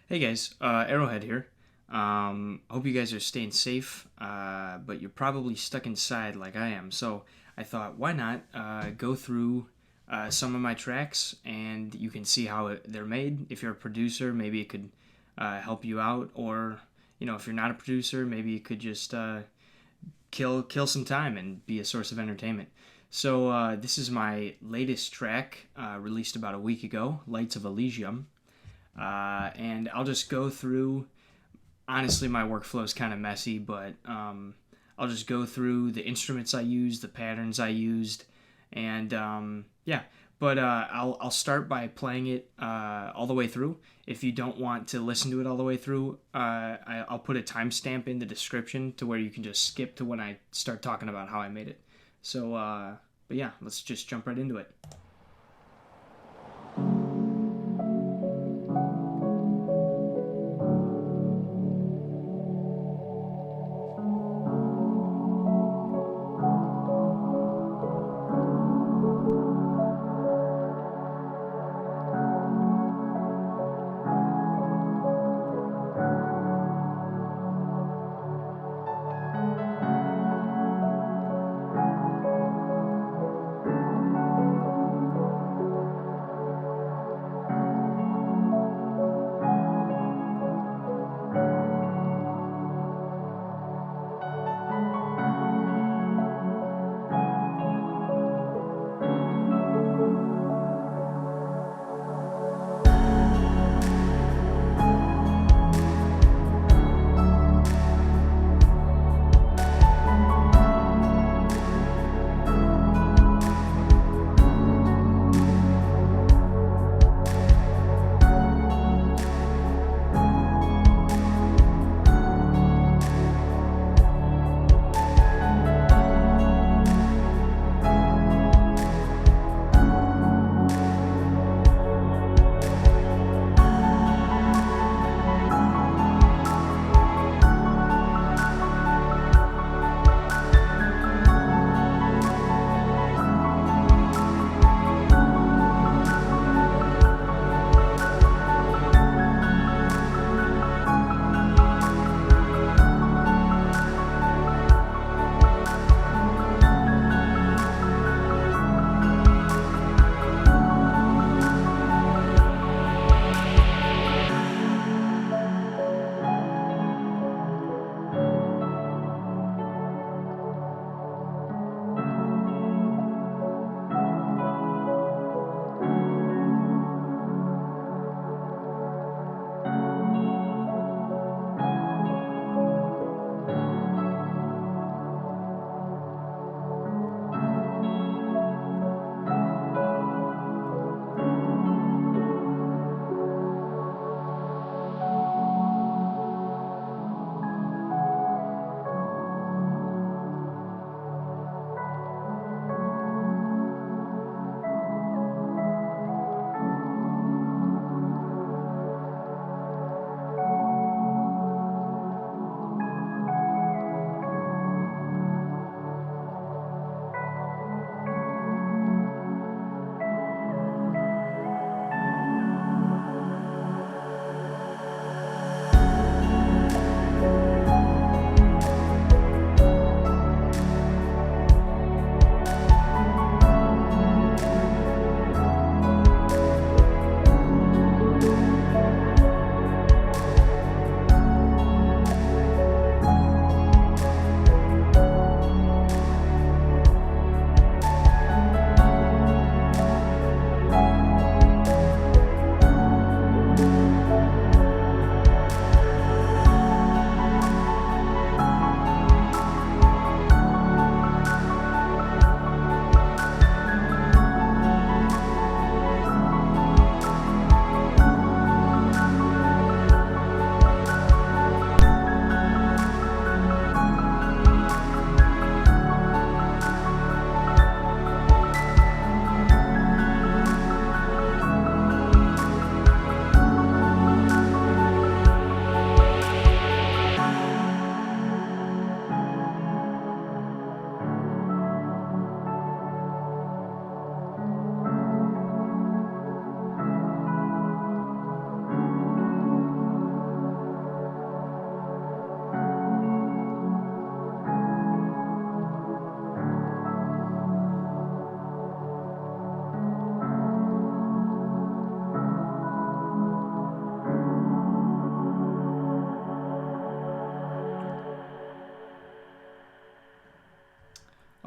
Hey guys, Arrowhead here. Hope you guys are staying safe, but you're probably stuck inside like I am. So I thought, why not go through some of my tracks and you can see how they're made. If you're a producer, maybe it could help you out, or if you're not a producer, maybe it could just kill some time and be a source of entertainment. So this is my latest track, released about a week ago, "Lights of Elysium." And I'll just go through. Honestly, my workflow is kind of messy, but I'll just go through the instruments I used, the patterns I used, and yeah. But I'll start by playing it all the way through. If you don't want to listen to it all the way through, I'll put a timestamp in the description to where you can just skip to when I start talking about how I made it. So, but yeah, let's just jump right into it.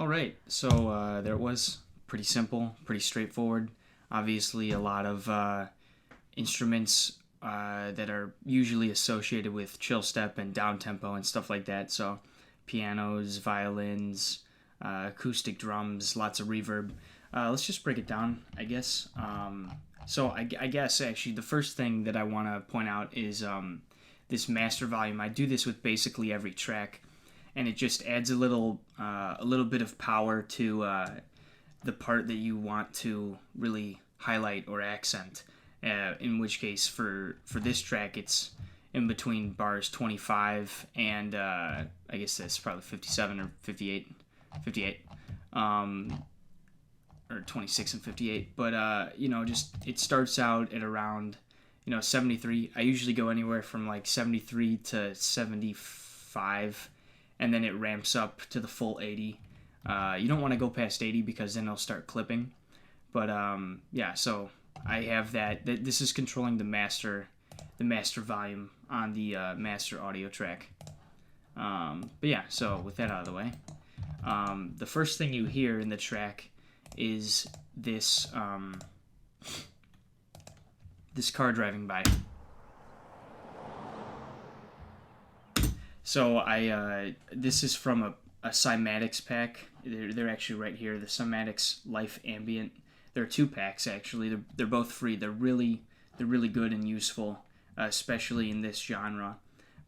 right, so there it was. Pretty simple, pretty straightforward. Obviously, a lot of instruments that are usually associated with chill step and down tempo and stuff like that. So, pianos, violins, acoustic drums, lots of reverb. Let's just break it down, I guess. I guess actually the first thing that I want to point out is this master volume. I do this with basically every track, and it just adds a little bit of power to the part that you want to really highlight or accent. In which case, for this track, it's in between bars 25 and I guess that's probably 57 or 58, or 26 and 58. But just it starts out at around 73. I usually go anywhere from like 73 to 75, and then it ramps up to the full 80. You don't want to go past 80 because then it'll start clipping. But so I have that. This is controlling the master volume on the master audio track. So with that out of the way, the first thing you hear in the track is this this car driving by. So this is from a Cymatics pack. They're actually right here. The Cymatics Life Ambient. There are 2 packs actually. They're both free. They're really good and useful, especially in this genre.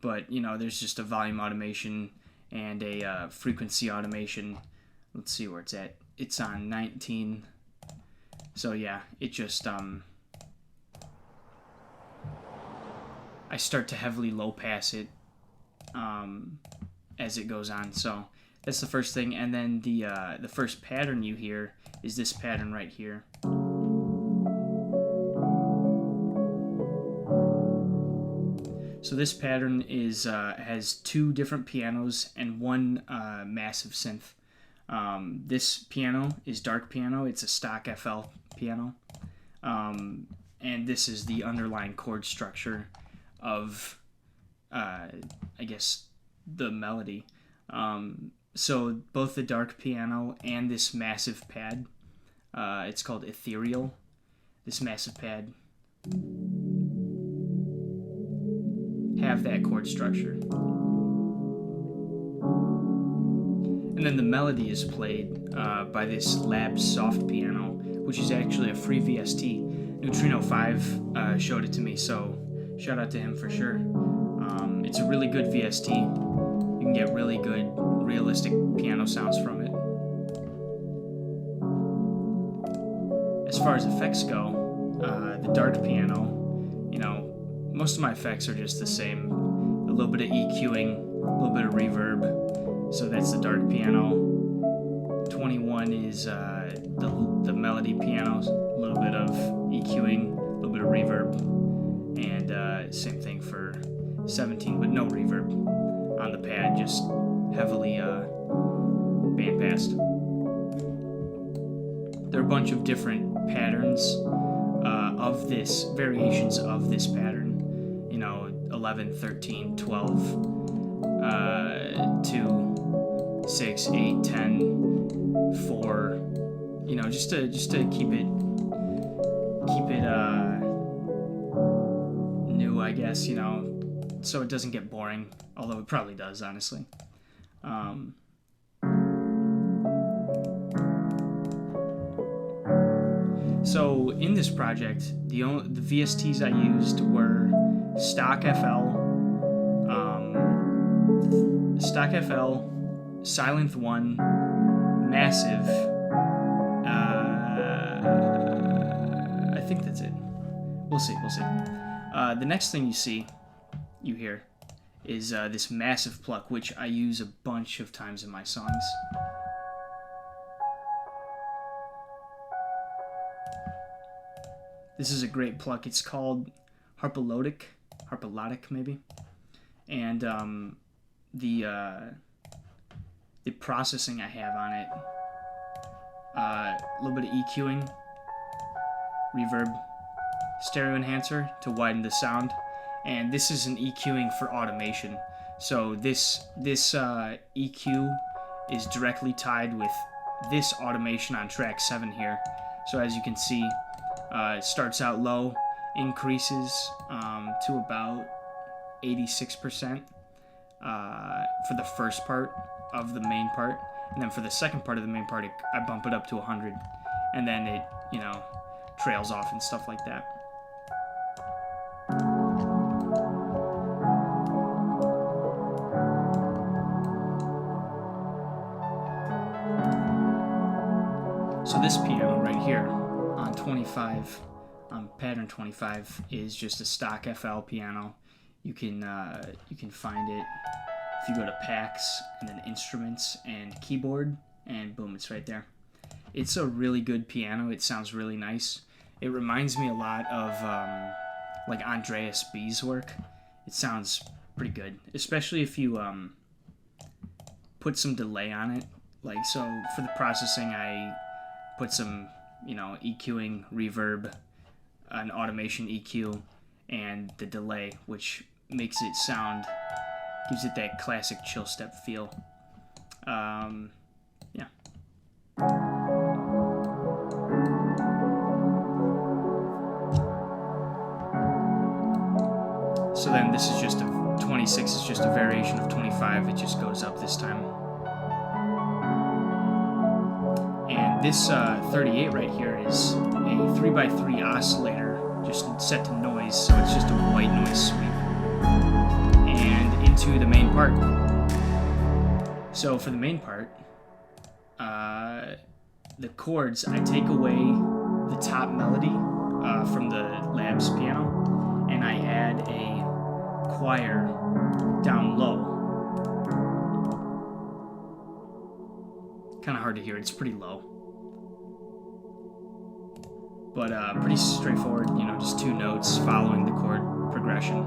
But there's just a volume automation and a frequency automation. Let's see where it's at. It's on 19. So yeah, it just I start to heavily low pass it as it goes on. So that's the first thing, and then the first pattern you hear is this pattern right here. So this pattern has 2 different pianos and 1 massive synth. This piano is dark piano. It's a stock FL piano, and this is the underlying chord structure of, I guess, the melody. So both the dark piano and this massive pad, it's called Ethereal, this massive pad, have that chord structure. And then the melody is played by this Lab Soft piano, which is actually a free VST. Neutrino 5 showed it to me, so shout out to him for sure. It's a really good VST. You can get really good, realistic piano sounds from it. As far as effects go, the dark piano, most of my effects are just the same. A little bit of EQing, a little bit of reverb. So that's the dark piano. 21 is the melody piano, a little bit of EQing, a little bit of reverb, and same thing for 17, but no reverb on the pad, just heavily bandpassed. There are a bunch of different patterns of this, variations of this pattern. 11, 13, 12, 2, 6, 8, 10, 4. Just to keep it new, I guess. So it doesn't get boring, although it probably does, honestly. So in this project, the VSTs I used were stock FL, Sylenth 1, Massive. I think that's it. We'll see. The next thing you hear, is this Massive pluck, which I use a bunch of times in my songs. This is a great pluck. It's called harpalodic maybe, and the processing I have on it, a little bit of EQing, reverb, stereo enhancer to widen the sound, and this is an EQing for automation. So this EQ is directly tied with this automation on track 7 here. So as you can see, it starts out low, increases to about 86% for the first part of the main part, and then for the second part of the main part, I bump it up to 100, and then it, trails off and stuff like that. So this piano right here on 25, pattern 25, is just a stock FL piano. You can find it if you go to packs and then instruments and keyboard, and boom, it's right there. It's a really good piano. It sounds really nice. It reminds me a lot of like Andreas B's work. It sounds pretty good, especially if you put some delay on it. Like, so for the processing, I put some, EQing, reverb, an automation EQ, and the delay, which makes it sound, gives it that classic chill step feel. Yeah. So then this is just 26 is just a variation of 25. It just goes up this time. And this 38 right here is a 3x3 oscillator, just set to noise, so it's just a white noise sweep. And into the main part. So for the main part, the chords, I take away the top melody from the Labs piano, and I add a choir down low. Kind of hard to hear, it's pretty low. But pretty straightforward, just 2 notes following the chord progression.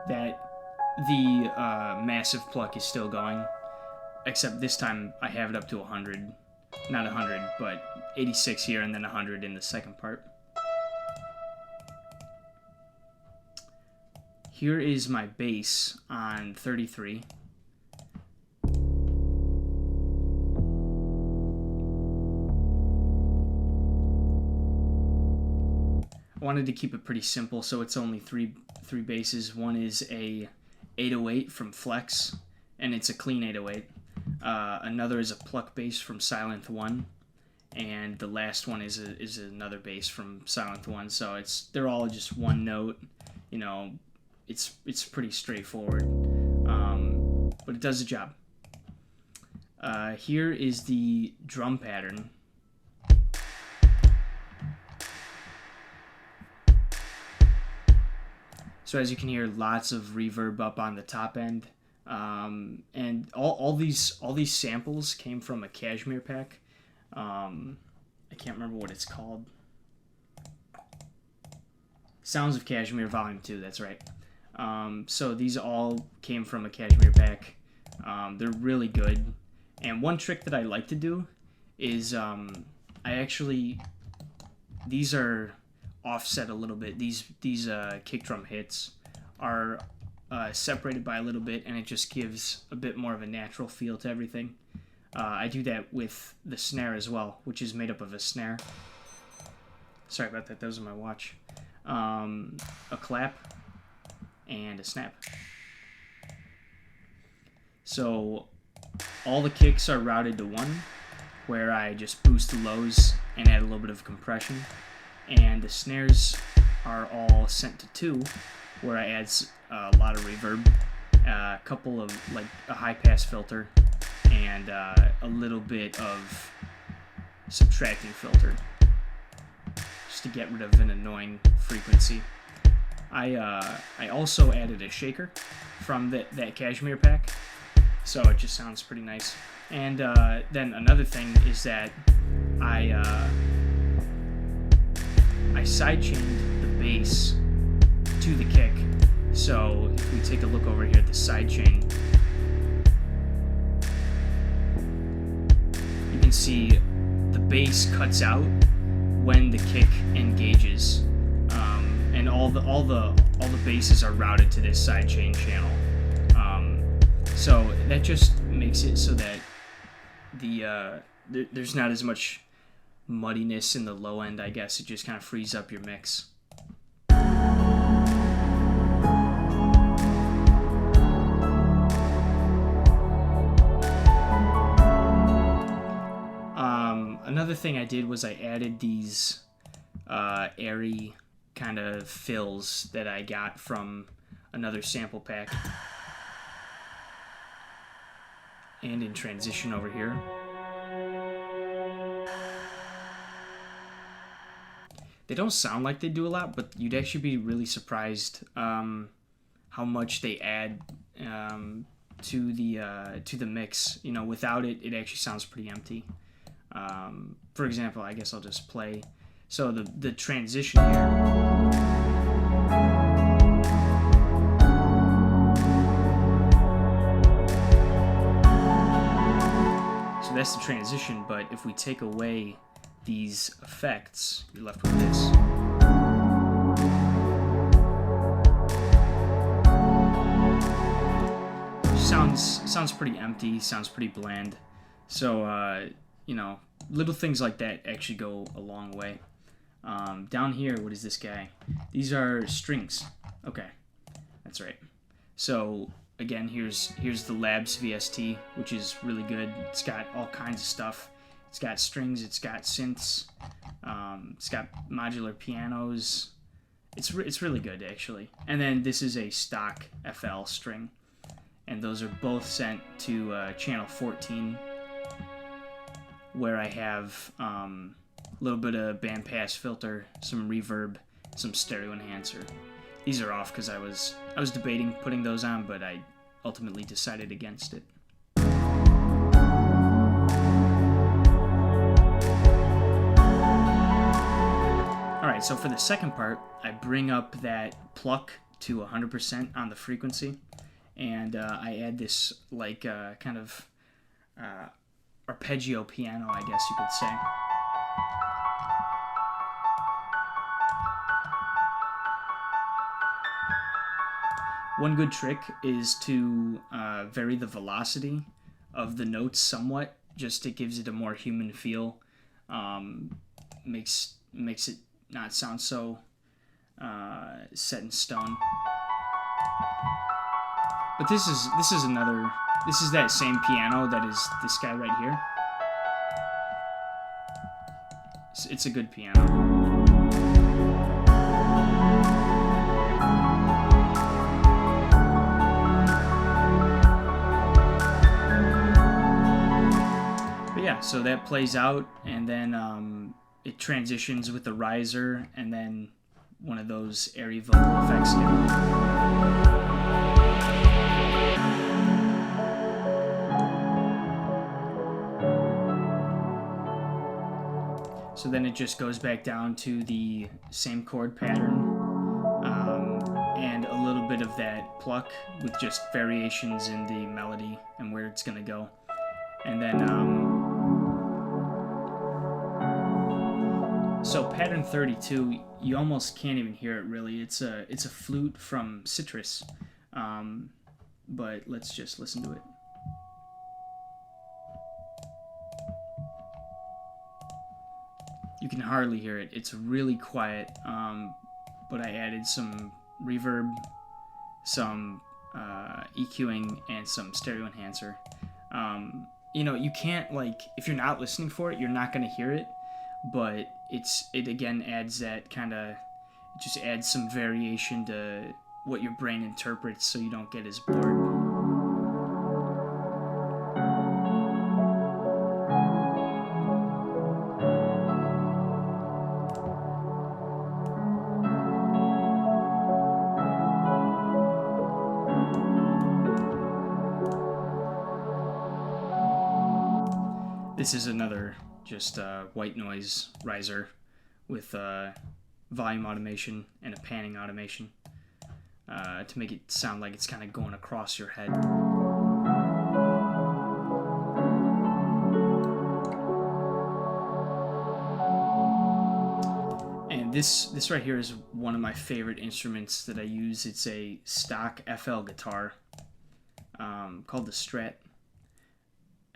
That the massive pluck is still going, except this time I have it up to 100. Not 100, but 86 here and then 100 in the second part. Here is my bass on 33. I wanted to keep it pretty simple, so it's only three basses. One is a 808 from Flex, and it's a clean 808. Another is a pluck bass from Silent One, and the last one is another bass from Silent One. So they're all just one note. It's pretty straightforward, but it does the job. Here is the drum pattern. So as you can hear, lots of reverb up on the top end, and all these samples came from a Cashmere pack. I can't remember what it's called. Sounds of Cashmere Volume 2. That's right. So these all came from a Cashmere pack. They're really good. And one trick that I like to do is these are offset a little bit. These kick drum hits are separated by a little bit, and it just gives a bit more of a natural feel to everything. I do that with the snare as well, which is made up of a snare. Sorry about that. That was my watch. A clap and a snap. So all the kicks are routed to 1, where I just boost the lows and add a little bit of compression. And the snares are all sent to 2, where I add a lot of reverb, a couple of, like, a high-pass filter, and a little bit of subtracting filter, just to get rid of an annoying frequency. I also added a shaker from that Cashmere pack, so it just sounds pretty nice. And then another thing is that I sidechained the bass to the kick. So if we take a look over here at the sidechain, you can see the bass cuts out when the kick engages, and all the basses are routed to this sidechain channel. So that just makes it so that there's not as much muddiness in the low end, I guess. It just kind of frees up your mix. Another thing I did was I added these airy kind of fills that I got from another sample pack. And in transition over here. They don't sound like they do a lot, but you'd actually be really surprised how much they add to the mix. You know, without it, it actually sounds pretty empty. For example, I guess I'll just play. So the transition here. So that's the transition, but if we take away these effects, you're left with this. Sounds pretty empty, sounds pretty bland. So, you know, little things like that actually go a long way. Down here, what is this guy? These are strings. Okay, that's right. So again, here's the Labs VST, which is really good. It's got all kinds of stuff. It's got strings. It's got synths. It's got modular pianos. It's really good actually. And then this is a stock FL string, and those are both sent to channel 14, where I have a little bit of bandpass filter, some reverb, some stereo enhancer. These are off because I was debating putting those on, but I ultimately decided against it. Alright, so for the second part, I bring up that pluck to 100% on the frequency, and I add this like kind of arpeggio piano, I guess you could say. One good trick is to vary the velocity of the notes somewhat, just it gives it a more human feel. Makes it not sound so set in stone. But this is that same piano that is this guy right here. It's a good piano. But yeah, so that plays out, and then it transitions with the riser, and then one of those airy vocal effects again. So then it just goes back down to the same chord pattern, and a little bit of that pluck with just variations in the melody and where it's gonna go. And then, so pattern 32, you almost can't even hear it really. It's a flute from Citrus, but let's just listen to it. You can hardly hear it. It's really quiet, but I added some reverb, some EQing, and some stereo enhancer. You know, you can't, like, if you're not listening for it, you're not going to hear it, but it again adds that kind of, it just adds some variation to what your brain interprets so you don't get as bored. This is another just white noise riser with volume automation and a panning automation to make it sound like it's kind of going across your head. And this right here is one of my favorite instruments that I use. It's a stock FL guitar called the Strat.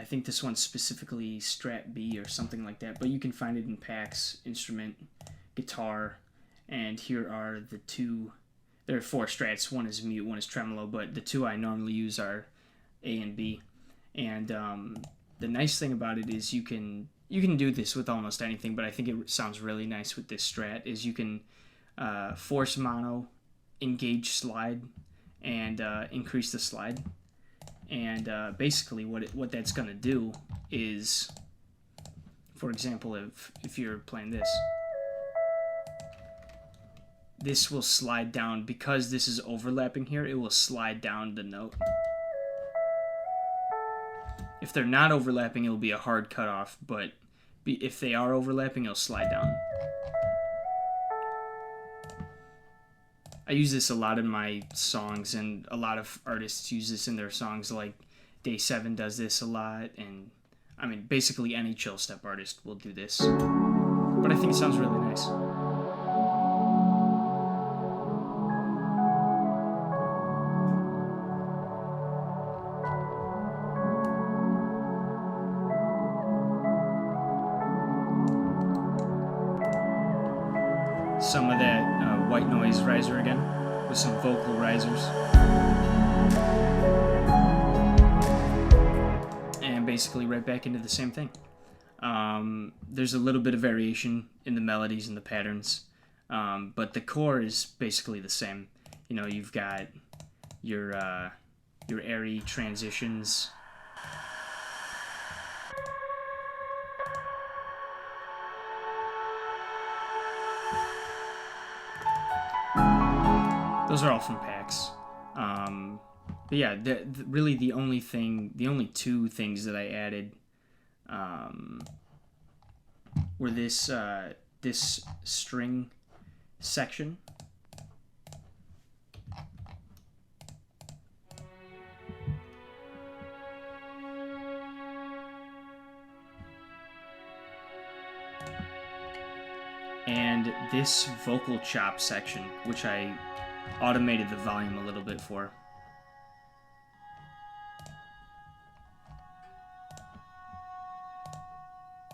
I think this one's specifically Strat B or something like that, but you can find it in packs, instrument, guitar, and here are the two. There are 4 strats. One is mute, one is tremolo, but the 2 I normally use are A and B. And the nice thing about it is you can do this with almost anything, but I think it sounds really nice with this Strat. Is you can force mono, engage slide, and increase the slide. And basically what that's going to do is, for example, if you're playing this will slide down. Because this is overlapping here, it will slide down the note. If they're not overlapping, it'll be a hard cutoff, but if they are overlapping, it'll slide down. I use this a lot in my songs, and a lot of artists use this in their songs, like Day 7 does this a lot, and I mean, basically any chill step artist will do this. But I think it sounds really nice. Some of that white noise riser again, with some vocal risers. And basically right back into the same thing. There's a little bit of variation in the melodies and the patterns, but the core is basically the same. You know, you've got your airy transitions. Those are all from packs. But yeah, really the only 2 things that I added were this string section. And this vocal chop section, which I automated the volume a little bit for.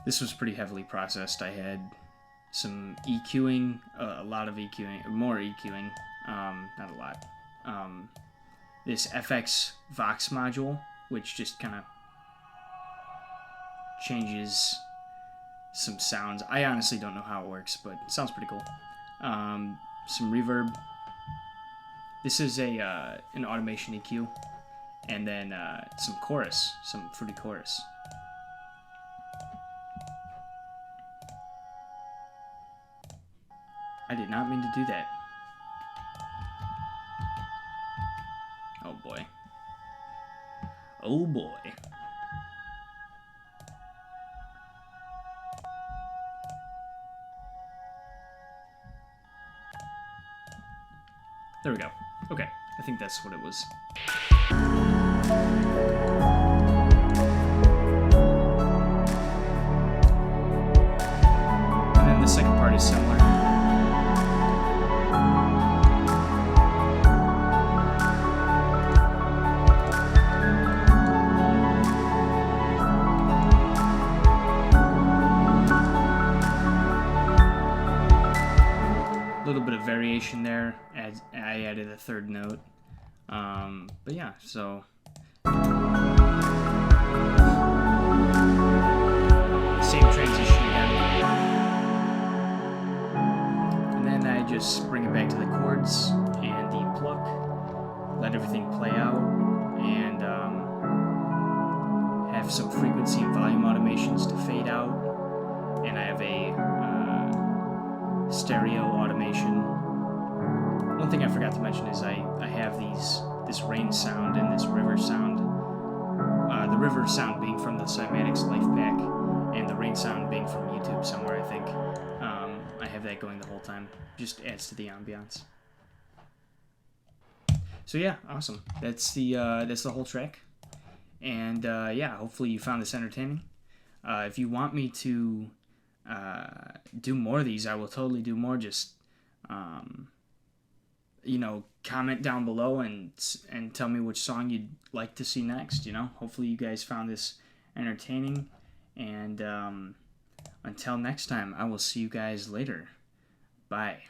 This was pretty heavily processed. I had some EQing, a lot of EQing, more EQing, not a lot. This FX Vox module, which just kind of changes some sounds. I honestly don't know how it works, but it sounds pretty cool. Some reverb. This is an automation EQ, and then some chorus, some fruity chorus. I did not mean to do that. Oh boy. Oh boy. There we go. Okay, I think that's what it was. And then the second part is similar. A little bit of variation there. I added a 3rd note. But yeah, so same transition again. And then I just bring it back to the chords and the pluck, let everything play out, and have some frequency and volume automations to fade out. And I have a stereo automation. One thing I forgot to mention is I have this rain sound and this river sound. The river sound being from the Cymatics Life Pack, and the rain sound being from YouTube somewhere, I think. I have that going the whole time. Just adds to the ambiance. So yeah, awesome. That's the whole track. And yeah, hopefully you found this entertaining. If you want me to do more of these, I will totally do more. Just comment down below and tell me which song you'd like to see next. Hopefully you guys found this entertaining. And until next time, I will see you guys later. Bye.